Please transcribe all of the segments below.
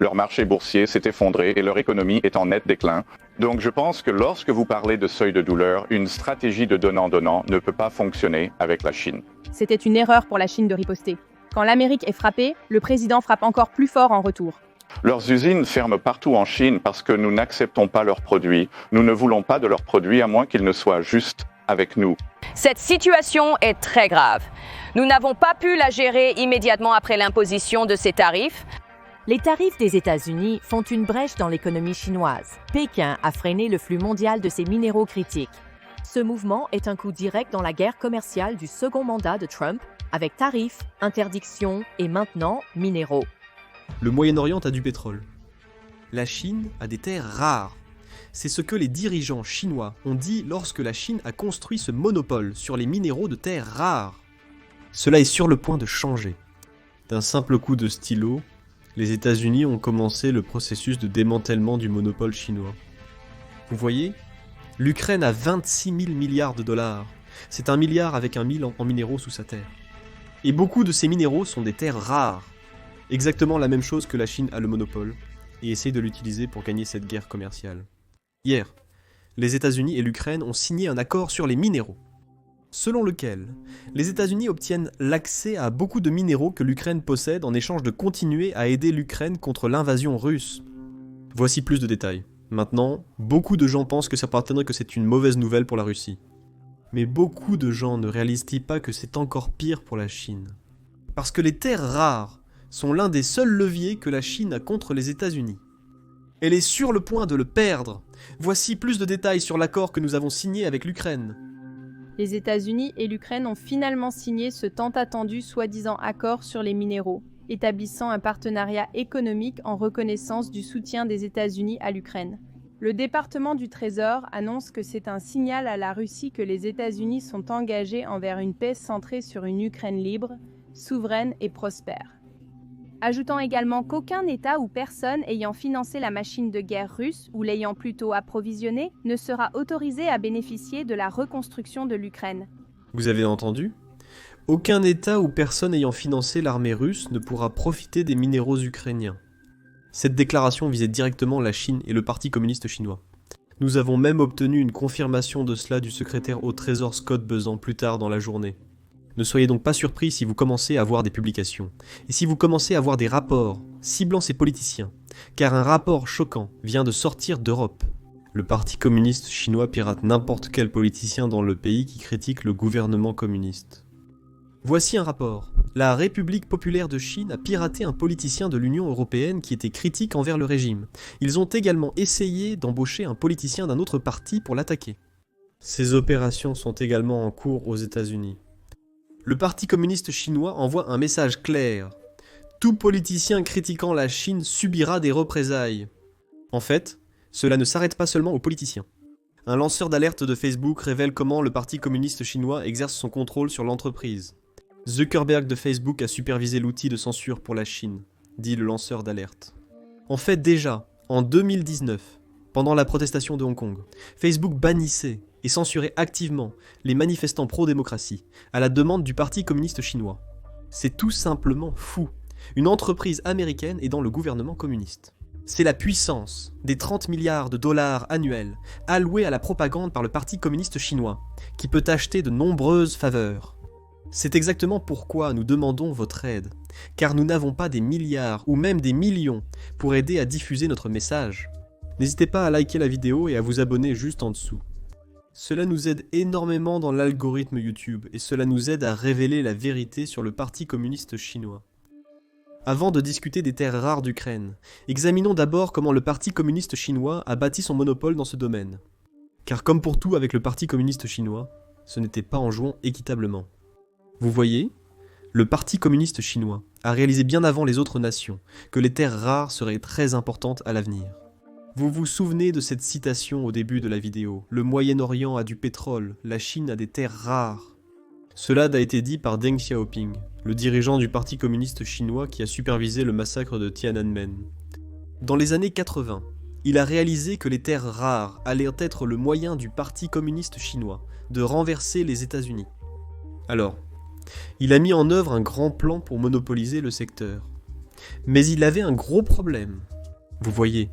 Leur marché boursier s'est effondré et leur économie est en net déclin. Donc je pense que lorsque vous parlez de seuil de douleur, une stratégie de donnant-donnant ne peut pas fonctionner avec la Chine. C'était une erreur pour la Chine de riposter. Quand l'Amérique est frappée, le président frappe encore plus fort en retour. Leurs usines ferment partout en Chine parce que nous n'acceptons pas leurs produits. Nous ne voulons pas de leurs produits à moins qu'ils ne soient juste avec nous. Cette situation est très grave. Nous n'avons pas pu la gérer immédiatement après l'imposition de ces tarifs. Les tarifs des États-Unis font une brèche dans l'économie chinoise. Pékin a freiné le flux mondial de ces minéraux critiques. Ce mouvement est un coup direct dans la guerre commerciale du second mandat de Trump, avec tarifs, interdictions et maintenant minéraux. Le Moyen-Orient a du pétrole. La Chine a des terres rares. C'est ce que les dirigeants chinois ont dit lorsque la Chine a construit ce monopole sur les minéraux de terres rares. Cela est sur le point de changer. D'un simple coup de stylo, les États-Unis ont commencé le processus de démantèlement du monopole chinois. Vous voyez ? L'Ukraine a 26 000 milliards de dollars. C'est 1 milliard avec un 1000 en minéraux sous sa terre. Et beaucoup de ces minéraux sont des terres rares. Exactement la même chose que la Chine a le monopole, et essaye de l'utiliser pour gagner cette guerre commerciale. Hier, les États-Unis et l'Ukraine ont signé un accord sur les minéraux, selon lequel les États-Unis obtiennent l'accès à beaucoup de minéraux que l'Ukraine possède en échange de continuer à aider l'Ukraine contre l'invasion russe. Voici plus de détails. Maintenant, beaucoup de gens pensent que certainement que c'est une mauvaise nouvelle pour la Russie. Mais beaucoup de gens ne réalisent-ils pas que c'est encore pire pour la Chine ? Parce que les terres rares sont l'un des seuls leviers que la Chine a contre les États-Unis. Elle est sur le point de le perdre. Voici plus de détails sur l'accord que nous avons signé avec l'Ukraine. Les États-Unis et l'Ukraine ont finalement signé ce tant attendu soi-disant accord sur les minéraux, établissant un partenariat économique en reconnaissance du soutien des États-Unis à l'Ukraine. Le département du Trésor annonce que c'est un signal à la Russie que les États-Unis sont engagés envers une paix centrée sur une Ukraine libre, souveraine et prospère. Ajoutant également qu'aucun État ou personne ayant financé la machine de guerre russe ou l'ayant plutôt approvisionnée ne sera autorisé à bénéficier de la reconstruction de l'Ukraine. Vous avez entendu ? Aucun État ou personne ayant financé l'armée russe ne pourra profiter des minéraux ukrainiens. Cette déclaration visait directement la Chine et le Parti communiste chinois. Nous avons même obtenu une confirmation de cela du secrétaire au Trésor Scott Bessent plus tard dans la journée. Ne soyez donc pas surpris si vous commencez à voir des publications, et si vous commencez à voir des rapports ciblant ces politiciens, car un rapport choquant vient de sortir d'Europe. Le Parti communiste chinois pirate n'importe quel politicien dans le pays qui critique le gouvernement communiste. Voici un rapport. La République populaire de Chine a piraté un politicien de l'Union européenne qui était critique envers le régime. Ils ont également essayé d'embaucher un politicien d'un autre parti pour l'attaquer. Ces opérations sont également en cours aux États-Unis. Le Parti communiste chinois envoie un message clair. Tout politicien critiquant la Chine subira des représailles. En fait, cela ne s'arrête pas seulement aux politiciens. Un lanceur d'alerte de Facebook révèle comment le Parti communiste chinois exerce son contrôle sur l'entreprise. Zuckerberg de Facebook a supervisé l'outil de censure pour la Chine, dit le lanceur d'alerte. En fait, déjà, en 2019, pendant la protestation de Hong Kong, Facebook bannissait et censurait activement les manifestants pro-démocratie à la demande du Parti communiste chinois. C'est tout simplement fou. Une entreprise américaine est dans le gouvernement communiste. C'est la puissance des 30 milliards de dollars annuels alloués à la propagande par le Parti communiste chinois qui peut acheter de nombreuses faveurs. C'est exactement pourquoi nous demandons votre aide, car nous n'avons pas des milliards ou même des millions pour aider à diffuser notre message. N'hésitez pas à liker la vidéo et à vous abonner juste en dessous. Cela nous aide énormément dans l'algorithme YouTube et cela nous aide à révéler la vérité sur le Parti communiste chinois. Avant de discuter des terres rares d'Ukraine, examinons d'abord comment le Parti communiste chinois a bâti son monopole dans ce domaine. Car comme pour tout avec le Parti communiste chinois, ce n'était pas en jouant équitablement. Vous voyez, le Parti communiste chinois a réalisé bien avant les autres nations que les terres rares seraient très importantes à l'avenir. Vous vous souvenez de cette citation au début de la vidéo. Le Moyen-Orient a du pétrole, la Chine a des terres rares. Cela a été dit par Deng Xiaoping, le dirigeant du Parti communiste chinois qui a supervisé le massacre de Tiananmen. Dans les années 80, il a réalisé que les terres rares allaient être le moyen du Parti communiste chinois de renverser les États-Unis. Alors, il a mis en œuvre un grand plan pour monopoliser le secteur. Mais il avait un gros problème. Vous voyez,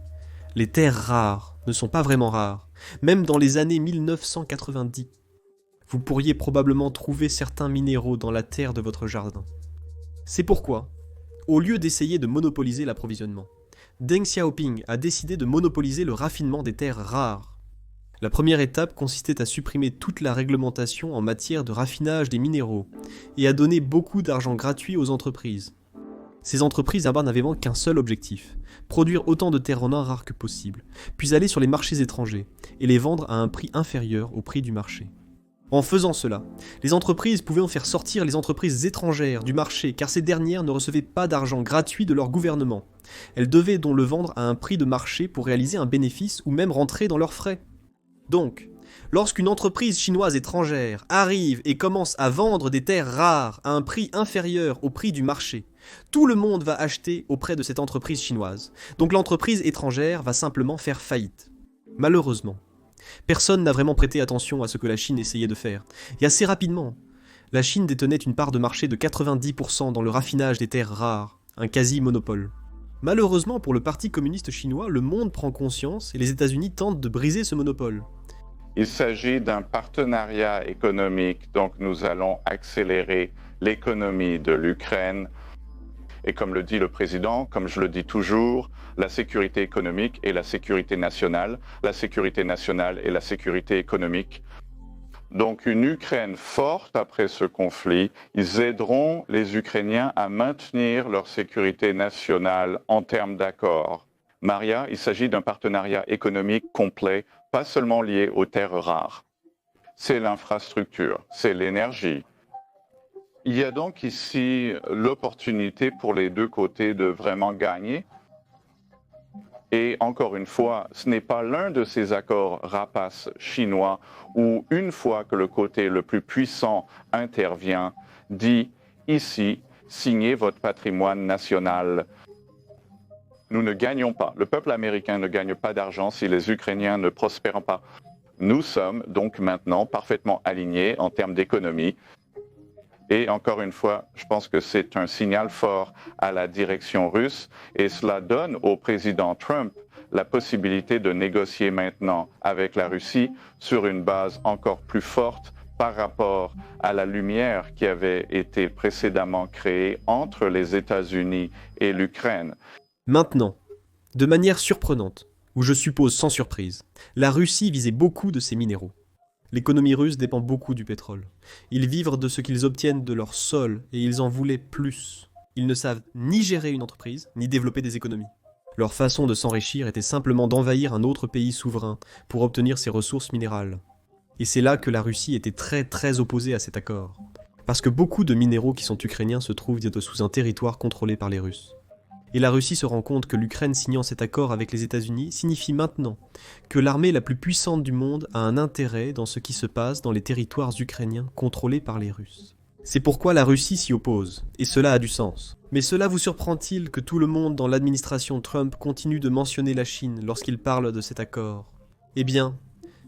les terres rares ne sont pas vraiment rares, même dans les années 1990. Vous pourriez probablement trouver certains minéraux dans la terre de votre jardin. C'est pourquoi, au lieu d'essayer de monopoliser l'approvisionnement, Deng Xiaoping a décidé de monopoliser le raffinement des terres rares. La première étape consistait à supprimer toute la réglementation en matière de raffinage des minéraux et à donner beaucoup d'argent gratuit aux entreprises. Ces entreprises n'avaient qu'un seul objectif, produire autant de terres en or rares que possible, puis aller sur les marchés étrangers et les vendre à un prix inférieur au prix du marché. En faisant cela, les entreprises pouvaient en faire sortir les entreprises étrangères du marché car ces dernières ne recevaient pas d'argent gratuit de leur gouvernement. Elles devaient donc le vendre à un prix de marché pour réaliser un bénéfice ou même rentrer dans leurs frais. Donc, lorsqu'une entreprise chinoise étrangère arrive et commence à vendre des terres rares à un prix inférieur au prix du marché, tout le monde va acheter auprès de cette entreprise chinoise. Donc l'entreprise étrangère va simplement faire faillite. Malheureusement, personne n'a vraiment prêté attention à ce que la Chine essayait de faire. Et assez rapidement, la Chine détenait une part de marché de 90% dans le raffinage des terres rares, un quasi-monopole. Malheureusement pour le Parti communiste chinois, le monde prend conscience et les États-Unis tentent de briser ce monopole. Il s'agit d'un partenariat économique, donc nous allons accélérer l'économie de l'Ukraine. Et comme le dit le président, comme je le dis toujours, la sécurité économique et la sécurité nationale et la sécurité économique. Donc une Ukraine forte après ce conflit, ils aideront les Ukrainiens à maintenir leur sécurité nationale en termes d'accords. Maria, il s'agit d'un partenariat économique complet, pas seulement lié aux terres rares. C'est l'infrastructure, c'est l'énergie. Il y a donc ici l'opportunité pour les deux côtés de vraiment gagner. Et encore une fois, ce n'est pas l'un de ces accords rapaces chinois où, une fois que le côté le plus puissant intervient, dit ici, signez votre patrimoine national. Nous ne gagnons pas. Le peuple américain ne gagne pas d'argent si les Ukrainiens ne prospèrent pas. Nous sommes donc maintenant parfaitement alignés en termes d'économie. Et encore une fois, je pense que c'est un signal fort à la direction russe et cela donne au président Trump la possibilité de négocier maintenant avec la Russie sur une base encore plus forte par rapport à la lumière qui avait été précédemment créée entre les États-Unis et l'Ukraine. Maintenant, de manière surprenante, ou je suppose sans surprise, la Russie visait beaucoup de ces minéraux. L'économie russe dépend beaucoup du pétrole. Ils vivent de ce qu'ils obtiennent de leur sol et ils en voulaient plus. Ils ne savent ni gérer une entreprise, ni développer des économies. Leur façon de s'enrichir était simplement d'envahir un autre pays souverain pour obtenir ses ressources minérales. Et c'est là que la Russie était très opposée à cet accord. Parce que beaucoup de minéraux qui sont ukrainiens se trouvent sous un territoire contrôlé par les Russes. Et la Russie se rend compte que l'Ukraine signant cet accord avec les États-Unis signifie maintenant que l'armée la plus puissante du monde a un intérêt dans ce qui se passe dans les territoires ukrainiens contrôlés par les Russes. C'est pourquoi la Russie s'y oppose, et cela a du sens. Mais cela vous surprend-il que tout le monde dans l'administration Trump continue de mentionner la Chine lorsqu'il parle de cet accord ? Eh bien,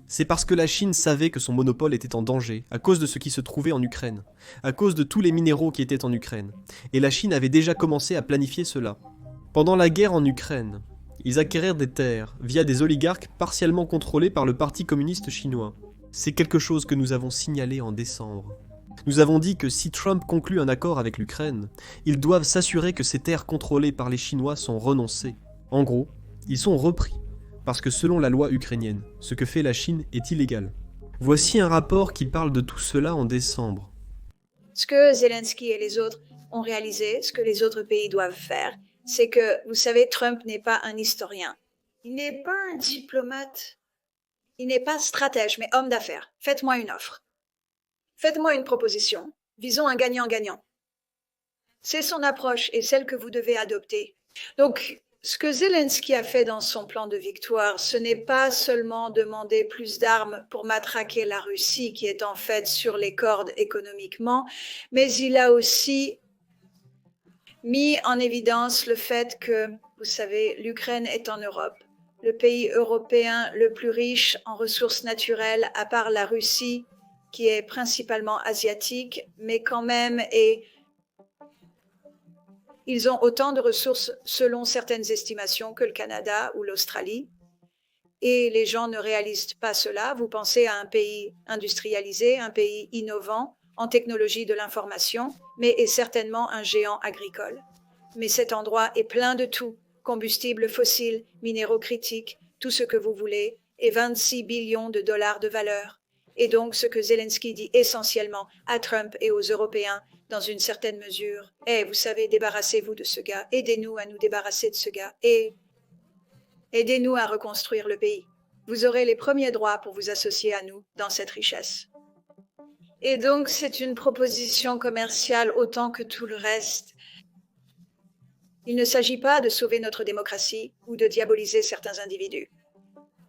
c'est parce que la Chine savait que son monopole était en danger à cause de ce qui se trouvait en Ukraine, à cause de tous les minéraux qui étaient en Ukraine, et la Chine avait déjà commencé à planifier cela. Pendant la guerre en Ukraine, ils acquérirent des terres via des oligarques partiellement contrôlés par le Parti communiste chinois. C'est quelque chose que nous avons signalé en décembre. Nous avons dit que si Trump conclut un accord avec l'Ukraine, ils doivent s'assurer que ces terres contrôlées par les Chinois sont renoncées. En gros, ils sont repris, parce que selon la loi ukrainienne, ce que fait la Chine est illégal. Voici un rapport qui parle de tout cela en décembre. Ce que Zelensky et les autres ont réalisé, ce que les autres pays doivent faire, c'est que, vous savez, Trump n'est pas un historien. Il n'est pas un diplomate. Il n'est pas stratège, mais homme d'affaires. Faites-moi une offre. Faites-moi une proposition. Visons un gagnant-gagnant. C'est son approche et celle que vous devez adopter. Donc, ce que Zelensky a fait dans son plan de victoire, ce n'est pas seulement demander plus d'armes pour matraquer la Russie, qui est en fait sur les cordes économiquement, mais il a aussi mis en évidence le fait que, vous savez, l'Ukraine est en Europe, le pays européen le plus riche en ressources naturelles, à part la Russie, qui est principalement asiatique, mais quand même est Ils ont autant de ressources selon certaines estimations que le Canada ou l'Australie. Et les gens ne réalisent pas cela. Vous pensez à un pays industrialisé, un pays innovant en technologie de l'information, mais est certainement un géant agricole. Mais cet endroit est plein de tout, combustibles fossiles, minéraux critiques, tout ce que vous voulez, et 26 billions de dollars de valeur. Et donc ce que Zelensky dit essentiellement à Trump et aux Européens, dans une certaine mesure, est, vous savez, débarrassez-vous de ce gars, aidez-nous à nous débarrasser de ce gars, et aidez-nous à reconstruire le pays. Vous aurez les premiers droits pour vous associer à nous dans cette richesse. Et donc, c'est une proposition commerciale autant que tout le reste. Il ne s'agit pas de sauver notre démocratie ou de diaboliser certains individus.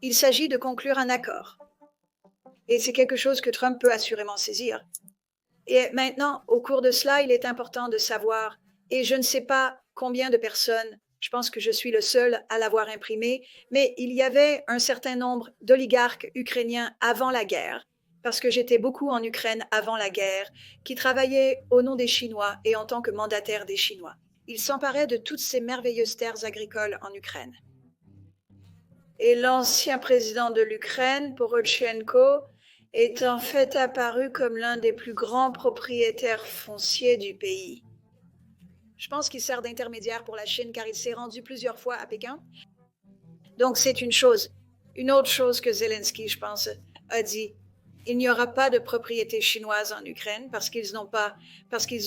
Il s'agit de conclure un accord. Et c'est quelque chose que Trump peut assurément saisir. Et maintenant, au cours de cela, il est important de savoir, et je ne sais pas combien de personnes, je pense que je suis le seul à l'avoir imprimé, mais il y avait un certain nombre d'oligarques ukrainiens avant la guerre, parce que j'étais beaucoup en Ukraine avant la guerre, qui travaillaient au nom des Chinois et en tant que mandataires des Chinois. Ils s'emparaient de toutes ces merveilleuses terres agricoles en Ukraine. Et l'ancien président de l'Ukraine, Poroshenko, est en fait apparu comme l'un des plus grands propriétaires fonciers du pays. Je pense qu'il sert d'intermédiaire pour la Chine car il s'est rendu plusieurs fois à Pékin. Donc c'est une chose. Une autre chose que Zelensky, je pense, a dit. Il n'y aura pas de propriété chinoise en Ukraine parce qu'ils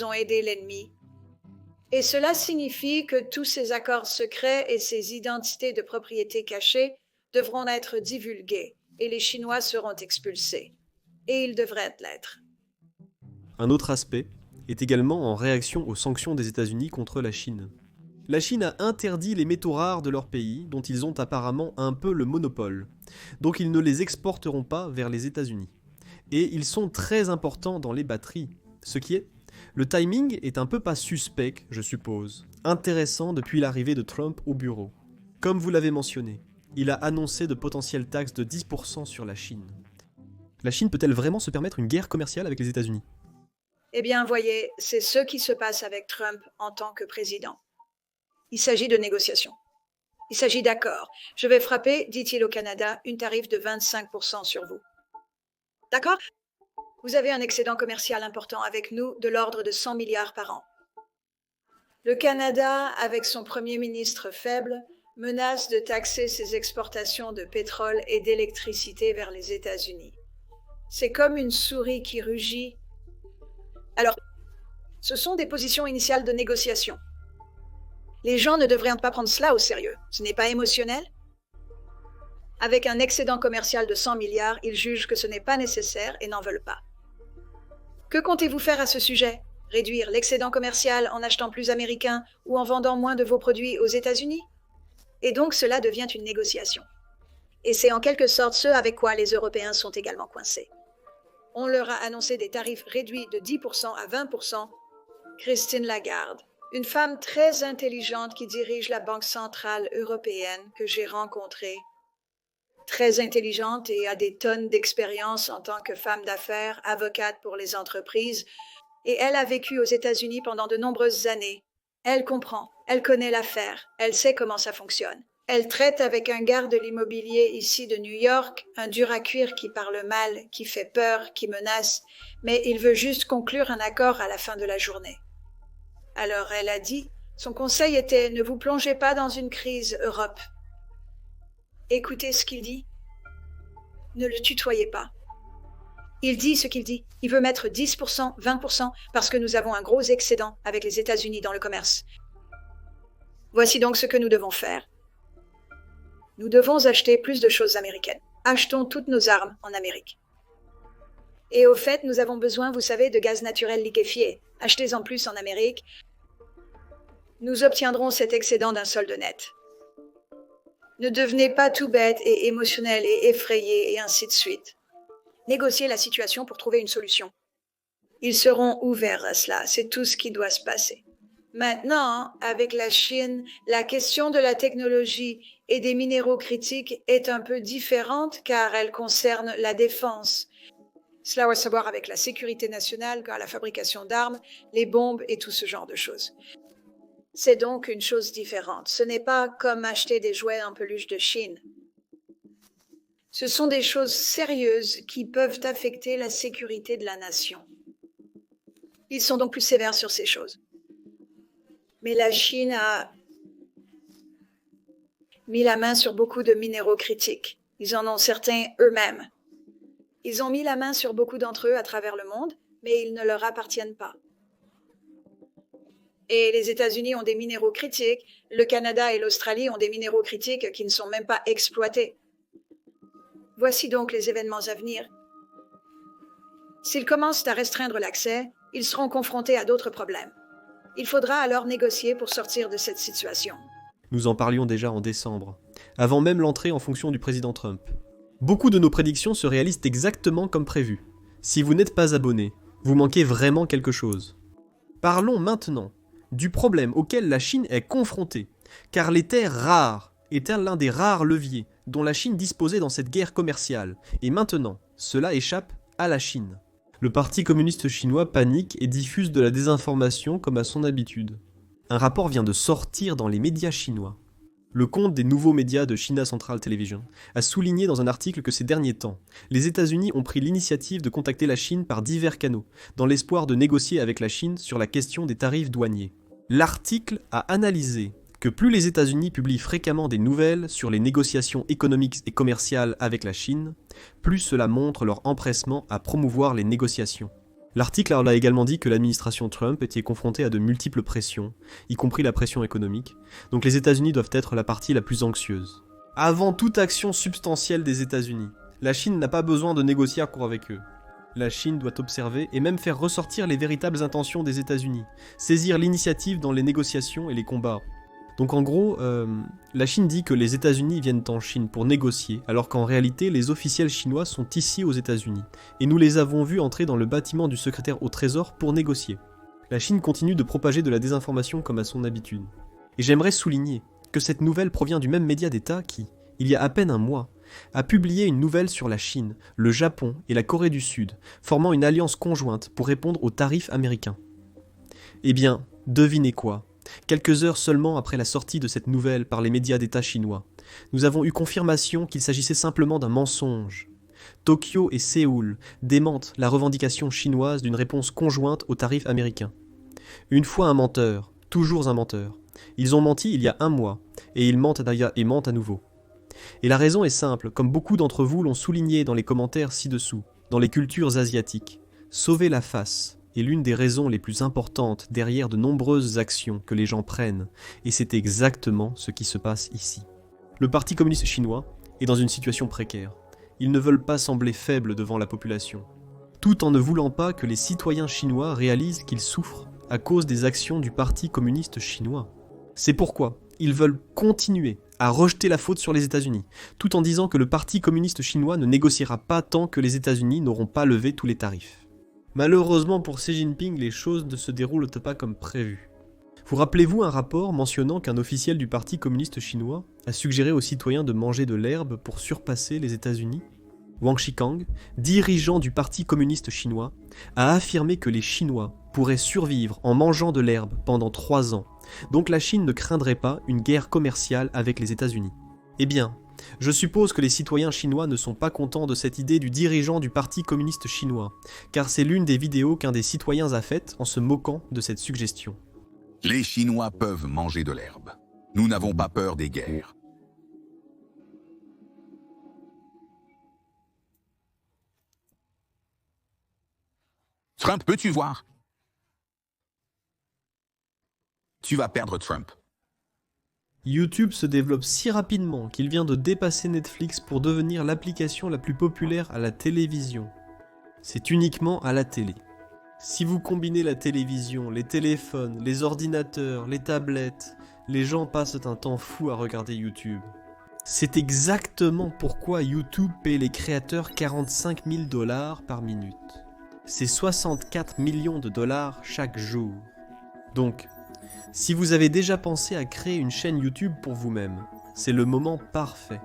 ont aidé l'ennemi. Et cela signifie que tous ces accords secrets et ces identités de propriété cachées devront être divulgués et les Chinois seront expulsés. Et ils devraient l'être. Un autre aspect est également en réaction aux sanctions des États-Unis contre la Chine. La Chine a interdit les métaux rares de leur pays, dont ils ont apparemment un peu le monopole. Donc ils ne les exporteront pas vers les États-Unis. Et ils sont très importants dans les batteries. Ce qui est, le timing est un peu pas suspect, je suppose. Intéressant depuis l'arrivée de Trump au bureau. Comme vous l'avez mentionné, il a annoncé de potentielles taxes de 10% sur la Chine. La Chine peut-elle vraiment se permettre une guerre commerciale avec les États-Unis ? Eh bien, voyez, c'est ce qui se passe avec Trump en tant que président. Il s'agit de négociations. Il s'agit d'accords. Je vais frapper, dit-il au Canada, une tarif de 25% sur vous. D'accord ? Vous avez un excédent commercial important avec nous de l'ordre de 100 milliards par an. Le Canada, avec son premier ministre faible, menace de taxer ses exportations de pétrole et d'électricité vers les États-Unis. C'est comme une souris qui rugit. Alors, ce sont des positions initiales de négociation. Les gens ne devraient pas prendre cela au sérieux. Ce n'est pas émotionnel. Avec un excédent commercial de 100 milliards, ils jugent que ce n'est pas nécessaire et n'en veulent pas. Que comptez-vous faire à ce sujet ? Réduire l'excédent commercial en achetant plus américain ou en vendant moins de vos produits aux États-Unis ? Et donc cela devient une négociation. Et c'est en quelque sorte ce avec quoi les Européens sont également coincés. On leur a annoncé des tarifs réduits de 10% à 20%. Christine Lagarde, une femme très intelligente qui dirige la Banque centrale européenne que j'ai rencontrée, très intelligente et a des tonnes d'expérience en tant que femme d'affaires, avocate pour les entreprises, et elle a vécu aux États-Unis pendant de nombreuses années. Elle comprend, elle connaît l'affaire, elle sait comment ça fonctionne. Elle traite avec un gars de l'immobilier ici de New York, un dur à cuire qui parle mal, qui fait peur, qui menace, mais il veut juste conclure un accord à la fin de la journée. Alors elle a dit, son conseil était « Ne vous plongez pas dans une crise, Europe ». Écoutez ce qu'il dit. Ne le tutoyez pas. Il dit ce qu'il dit. Il veut mettre 10%, 20% parce que nous avons un gros excédent avec les États-Unis dans le commerce. Voici donc ce que nous devons faire. Nous devons acheter plus de choses américaines. Achetons toutes nos armes en Amérique. Et au fait, nous avons besoin, vous savez, de gaz naturel liquéfié. Achetez-en plus en Amérique. Nous obtiendrons cet excédent d'un solde net. Ne devenez pas tout bête et émotionnel et effrayé et ainsi de suite. Négociez la situation pour trouver une solution. Ils seront ouverts à cela, c'est tout ce qui doit se passer. Maintenant, avec la Chine, la question de la technologie et des minéraux critiques est un peu différente car elle concerne la défense. Cela va savoir avec la sécurité nationale, car la fabrication d'armes, les bombes et tout ce genre de choses. C'est donc une chose différente. Ce n'est pas comme acheter des jouets en peluche de Chine. Ce sont des choses sérieuses qui peuvent affecter la sécurité de la nation. Ils sont donc plus sévères sur ces choses. Mais la Chine a mis la main sur beaucoup de minéraux critiques. Ils en ont certains eux-mêmes. Ils ont mis la main sur beaucoup d'entre eux à travers le monde, mais ils ne leur appartiennent pas. Et les États-Unis ont des minéraux critiques, le Canada et l'Australie ont des minéraux critiques qui ne sont même pas exploités. Voici donc les événements à venir. S'ils commencent à restreindre l'accès, ils seront confrontés à d'autres problèmes. Il faudra alors négocier pour sortir de cette situation. Nous en parlions déjà en décembre, avant même l'entrée en fonction du président Trump. Beaucoup de nos prédictions se réalisent exactement comme prévu. Si vous n'êtes pas abonné, vous manquez vraiment quelque chose. Parlons maintenant du problème auquel la Chine est confrontée, car les terres rares étaient l'un des rares leviers dont la Chine disposait dans cette guerre commerciale, et maintenant, cela échappe à la Chine. Le Parti communiste chinois panique et diffuse de la désinformation comme à son habitude. Un rapport vient de sortir dans les médias chinois. Le compte des nouveaux médias de China Central Television a souligné dans un article que ces derniers temps, les États-Unis ont pris l'initiative de contacter la Chine par divers canaux, dans l'espoir de négocier avec la Chine sur la question des tarifs douaniers. L'article a analysé que plus les États-Unis publient fréquemment des nouvelles sur les négociations économiques et commerciales avec la Chine, plus cela montre leur empressement à promouvoir les négociations. L'article a également dit que l'administration Trump était confrontée à de multiples pressions, y compris la pression économique, donc les États-Unis doivent être la partie la plus anxieuse. Avant toute action substantielle des États-Unis, la Chine n'a pas besoin de négocier à court avec eux. La Chine doit observer et même faire ressortir les véritables intentions des États-Unis, saisir l'initiative dans les négociations et les combats. Donc en gros, la Chine dit que les États-Unis viennent en Chine pour négocier, alors qu'en réalité, les officiels chinois sont ici aux États-Unis, et nous les avons vus entrer dans le bâtiment du secrétaire au Trésor pour négocier. La Chine continue de propager de la désinformation comme à son habitude. Et j'aimerais souligner que cette nouvelle provient du même média d'État qui, il y a à peine un mois, a publié une nouvelle sur la Chine, le Japon et la Corée du Sud, formant une alliance conjointe pour répondre aux tarifs américains. Eh bien, devinez quoi ? Quelques heures seulement après la sortie de cette nouvelle par les médias d'État chinois, nous avons eu confirmation qu'il s'agissait simplement d'un mensonge. Tokyo et Séoul démentent la revendication chinoise d'une réponse conjointe aux tarifs américains. Une fois un menteur, toujours un menteur. Ils ont menti il y a un mois, et ils mentent à nouveau. Et la raison est simple, comme beaucoup d'entre vous l'ont souligné dans les commentaires ci-dessous, dans les cultures asiatiques. Sauver la face est l'une des raisons les plus importantes derrière de nombreuses actions que les gens prennent, et c'est exactement ce qui se passe ici. Le Parti communiste chinois est dans une situation précaire. Ils ne veulent pas sembler faibles devant la population, tout en ne voulant pas que les citoyens chinois réalisent qu'ils souffrent à cause des actions du Parti communiste chinois. C'est pourquoi ils veulent continuer à rejeter la faute sur les États-Unis, tout en disant que le Parti communiste chinois ne négociera pas tant que les États-Unis n'auront pas levé tous les tarifs. Malheureusement pour Xi Jinping, les choses ne se déroulent pas comme prévu. Vous rappelez-vous un rapport mentionnant qu'un officiel du Parti communiste chinois a suggéré aux citoyens de manger de l'herbe pour surpasser les États-Unis ? Wang Shikang, dirigeant du Parti communiste chinois, a affirmé que les Chinois pourraient survivre en mangeant de l'herbe pendant 3 ans, donc la Chine ne craindrait pas une guerre commerciale avec les États-Unis. Eh bien, je suppose que les citoyens chinois ne sont pas contents de cette idée du dirigeant du Parti communiste chinois, car c'est l'une des vidéos qu'un des citoyens a faites en se moquant de cette suggestion. Les Chinois peuvent manger de l'herbe. Nous n'avons pas peur des guerres. Trump, peux-tu voir? Tu vas perdre Trump. YouTube se développe si rapidement qu'il vient de dépasser Netflix pour devenir l'application la plus populaire à la télévision. C'est uniquement à la télé. Si vous combinez la télévision, les téléphones, les ordinateurs, les tablettes, les gens passent un temps fou à regarder YouTube. C'est exactement pourquoi YouTube paie les créateurs 45 000 $ par minute. C'est 64 millions de dollars chaque jour. Donc, si vous avez déjà pensé à créer une chaîne YouTube pour vous-même, c'est le moment parfait.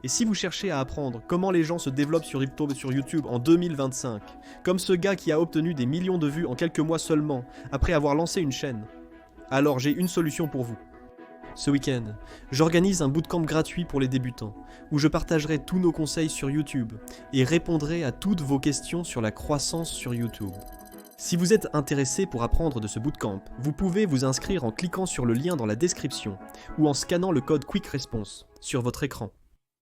Et si vous cherchez à apprendre comment les gens se développent sur YouTube en 2025, comme ce gars qui a obtenu des millions de vues en quelques mois seulement, après avoir lancé une chaîne, Alors j'ai une solution pour vous. Ce week-end, j'organise un bootcamp gratuit pour les débutants, où je partagerai tous nos conseils sur YouTube et répondrai à toutes vos questions sur la croissance sur YouTube. Si vous êtes intéressé pour apprendre de ce bootcamp, vous pouvez vous inscrire en cliquant sur le lien dans la description ou en scannant le code Quick Response sur votre écran.